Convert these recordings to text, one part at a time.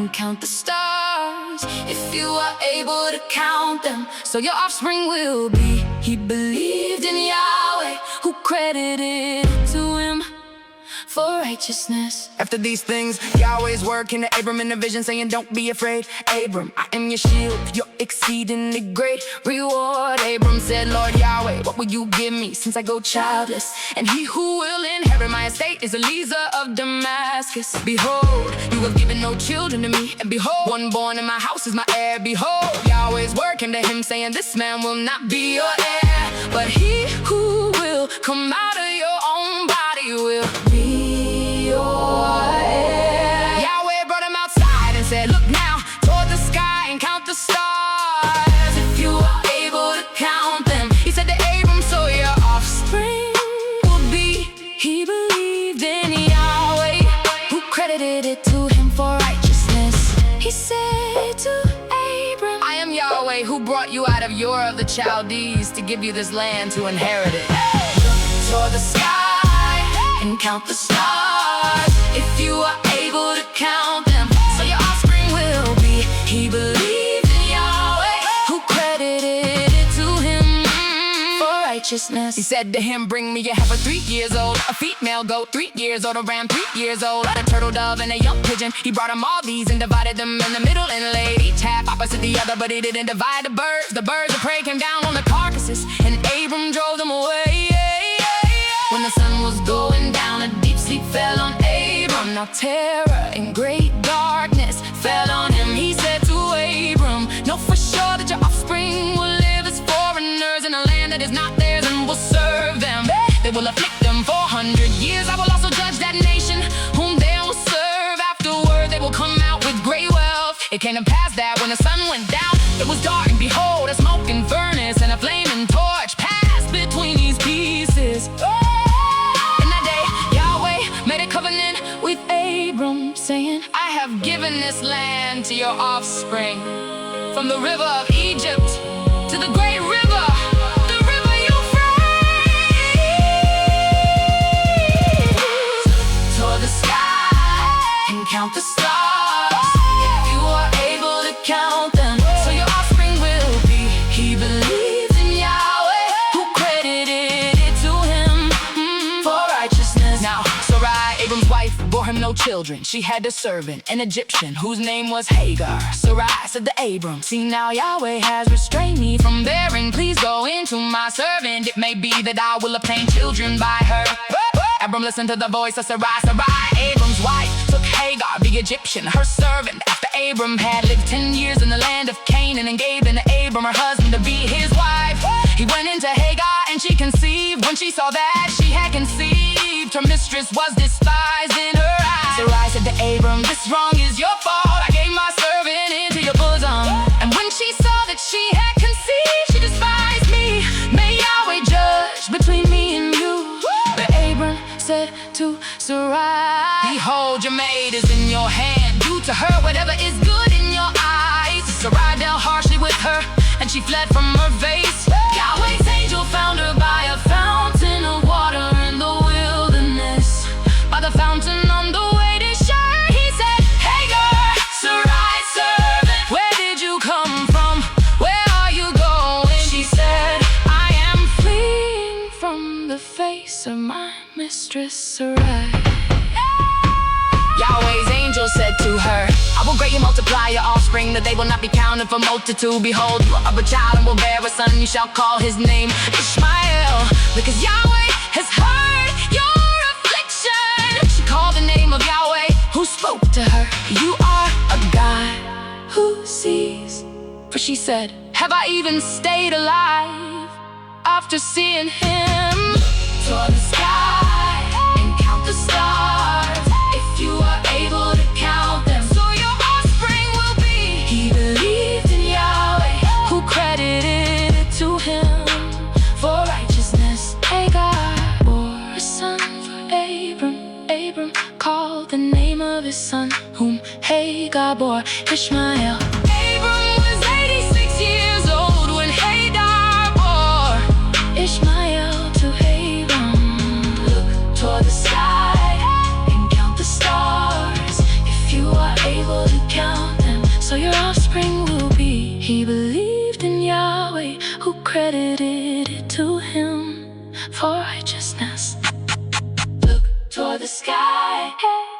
and count the stars, if you are able to count them, so your offspring will be. He believed in Yahweh, who credited it to him for righteousness. After these things, Yahweh's word came to Abram in a vision, saying, don't be afraid, Abram, I am your shield, your exceedingly great reward. Abram said, Lord Yahweh, what will you give me since I go childless? And he who will inherit my estate is Eliezer of Damascus. Behold, you have given no children to me, and behold, one born in my house is my heir. Behold, Yahweh's word came to him, saying, this man will not be your heir, but he who will come out of your own body will be your heir. Yahweh brought him outside and said, look now toward the sky and count the stars, if you are able to count them. He said to Abram, so your offspring will be. He believed in Yahweh, who credited it to him for righteousness. He said to Abram, I am Yahweh, who brought you out of Ur of the Chaldees to give you this land to inherit it. Look toward the sky and count the stars, if you are able to count them, so your offspring will be. He believed in Yahweh, who credited it to him for righteousness. He said to him, bring me a heifer 3 years old, a female goat 3 years old, a ram 3 years old, a turtle dove and a young pigeon. He brought him all these and divided them in the middle and laid each half opposite the other, but he didn't divide the birds. The birds of prey came down on the carcasses, and Abram drove them away. When the sun was going down, a deep sleep fell on Abram. Now terror and great darkness fell on him. He said to Abram, know for sure that your offspring will live as foreigners in a land that is not theirs, and will serve them. They will afflict them 400 years. I will also judge that nation whom they will serve. Afterward they will come out with great wealth. It came to pass that when the sun went down, it was dark, and behold, a smoking furnace and a flaming torch passed between these pieces. With Abram, saying, I have given this land to your offspring, from the river of Egypt to the great river, the river Euphrates. Toward the sky and count the stars, if you are able to count them, so your offspring will be. He believed in Yahweh, who credited it to him for righteousness. Now Sarai, Abram's wife, bore him no children. She had a servant, an Egyptian, whose name was Hagar. Sarai said to Abram, see now Yahweh has restrained me from bearing. Please go into my servant. It may be that I will obtain children by her. Abram listened to the voice of Sarai. Sarai, Abram's wife, took Hagar, the Egyptian, her servant. After Abram had lived 10 years in the land of Canaan, and gave unto Abram her husband to be his wife. He went into Hagar, and she conceived. When she saw that she had conceived, her mistress was despised in her eyes. Sarai said to Abram, this wrong is your fault. I gave my servant into your bosom, and when she saw that she had conceived, she despised me. May Yahweh judge between me and you. But Abram said to Sarai, behold, your maid is in your hand. Do to her whatever is good in your eyes. Sarai dealt harshly with her, and she fled from her face. Yahweh's angel found her by a fountain of water in the wilderness, by the fountain on the way to Shur. He said, Hagar, Sarai's servant, where did you come from? Where are you going? She said, I am fleeing from the face of my mistress Sarai. Yahweh's angel said to her, I will greatly multiply your offspring, that they will not be counted for multitude. Behold, you are a child and will bear a son. You shall call his name Ishmael, because Yahweh has heard your affliction. She called the name of Yahweh, who spoke to her, you are a God who sees. For she said, have I even stayed alive after seeing him? Toward the sky and count the stars, if you are able to count them, so your offspring will be. He believed in Yahweh, who credited it to him for righteousness. Hagar bore a son for Abram. Abram called the name of his son, whom Hagar bore, Ishmael. Abram was 86 years old when Hagar bore Ishmael to Abram. Look toward the sky and count the stars, if you are able to count for righteousness. Look toward the sky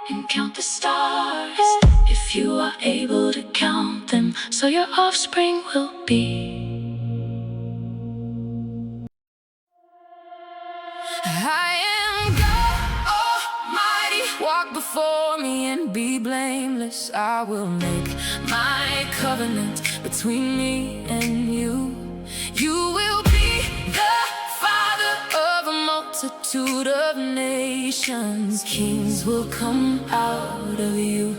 and count the stars, if you are able to count them, so your offspring will be. I am God Almighty. Walk before me and be blameless. I will make my covenant between me and you. You will be the father of a multitude of nations. Kings will come out of you.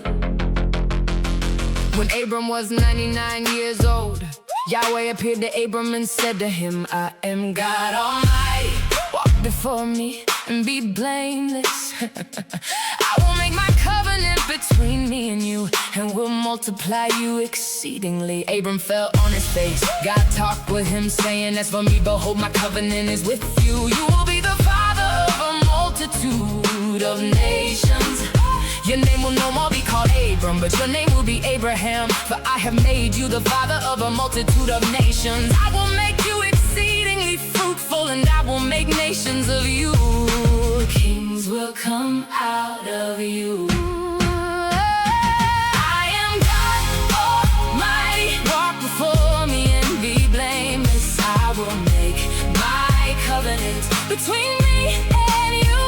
When Abram was 99 years old, Yahweh appeared to Abram and said to him, I am God Almighty. Walk before me and be blameless. I will make my covenant between me and you, and will multiply you exceedingly. Abram fell on his face. God talked with him, saying, as for me, behold, my covenant is with you. You will be the father of a multitude of nations. Your name will no more be called Abram, but your name will be Abraham. For I have made you the father of a multitude of nations. I will make you exceedingly fruitful, and I will make nations of you. Kings will come out of you. I am God Almighty. Walk before me and be blameless. I will make my covenant between me and you.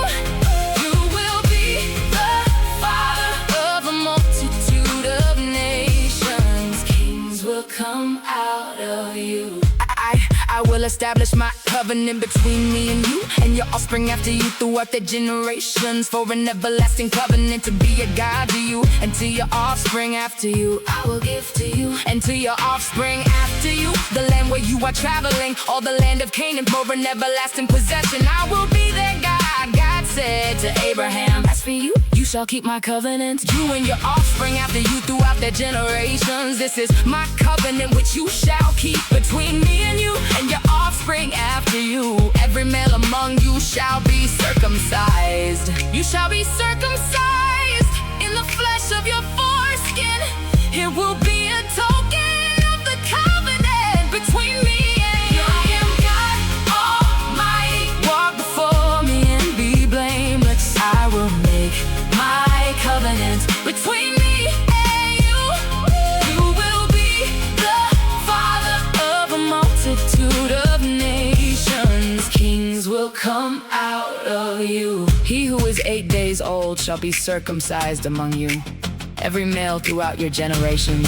You will be the father of a multitude of nations. Kings will come out of you. I will establish my covenant between me and you, and your offspring after you throughout the generations, for an everlasting covenant to be a God to you, and to your offspring after you I will give to you, and to your offspring after you the land where you are traveling, all the land of Canaan, for an everlasting possession. I will be their God. God said to Abraham, as for you, you shall keep my covenant, you and your offspring after you throughout their generations. This is my covenant which you shall keep between me and you, and your offspring after you. Every male among you shall be circumcised. You shall be circumcised in the flesh of your foreskin. It will be a token of the covenant between me and you. I am God Almighty. Walk before me and be blameless. I will make my covenant between me and you. You will be the father of a multitude of nations. Kings will come out of you. He who is 8 days old shall be circumcised among you, every male throughout your generations.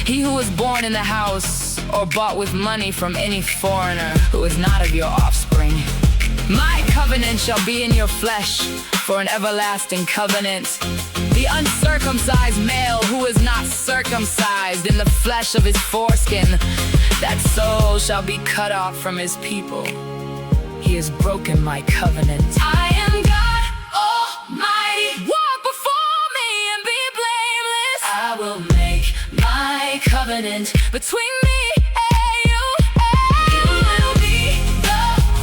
He who is born in the house or bought with money from any foreigner who is not of your offspring. My covenant shall be in your flesh for an everlasting covenant. The uncircumcised male who is not circumcised in the flesh of his foreskin, that soul shall be cut off from his people. He has broken my covenant. I am God Almighty. Walk before me and be blameless. I will make my covenant between me and you. You will be the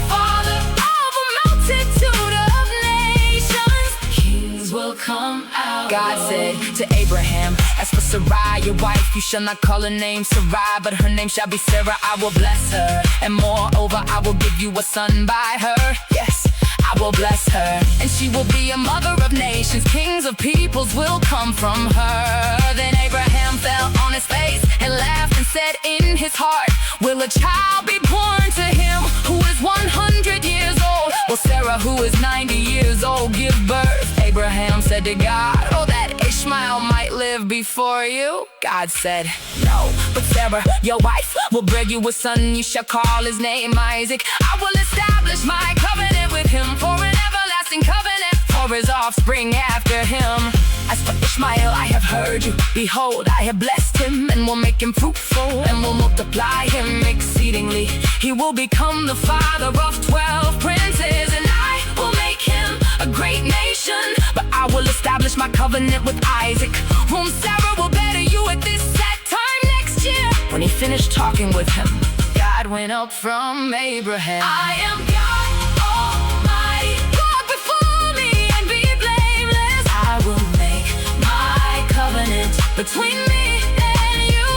father of a multitude of nations. Kings will come out. God said to Abraham, as for Sarai, your wife, you shall not call her name Sarai, but her name shall be Sarah. I will bless her, and moreover I will give you a son by her. Yes, I will bless her, and she will be a mother of nations. Kings of peoples will come from her. Then Abraham fell on his face and laughed and said in his heart, will a child be born to him who is 100 years old? Will Sarah, who is 90 years old, give birth? Abraham said to God, oh, that Ishmael might live before you. God said, no, but Sarah, your wife, will bear you a son. You shall call his name Isaac. I will establish my covenant with him for an everlasting covenant for his offspring after him. As for Ishmael, I have heard you. Behold, I have blessed him, and will make him fruitful, and will multiply him exceedingly. He will become the father of 12 princes, and I will make him a great nation. But I will establish my covenant with Isaac, whom Sarah will bear to you at this set time next year. When he finished talking with him, God went up from Abraham. I am God Almighty. Walk before me and be blameless. I will make my covenant between me and you.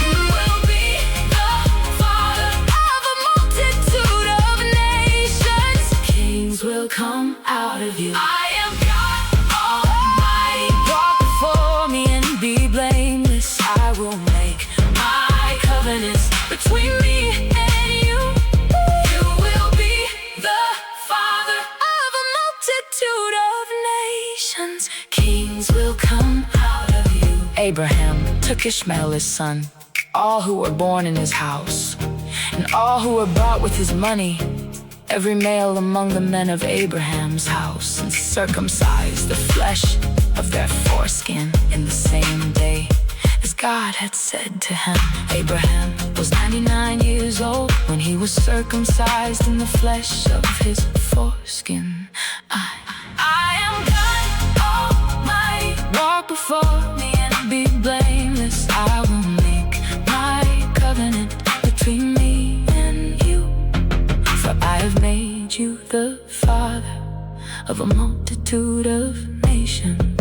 You will be the father of a multitude of nations. come out of you. I am God Almighty. Walk before me and be blameless. I will make my covenants between me and you. You will be the father of a multitude of nations. Kings will come out of you. Abraham took Ishmael his son, all who were born in his house, and all who were bought with his money, every male among the men of Abraham's house, and circumcised the flesh of their foreskin in the same day as God had said to him. Abraham was 99 years old when he was circumcised in the flesh of his foreskin. I am God Almighty. Walk before me and be blameless. I will make my covenant between me and you. For I have made you the father of a multitude of nations.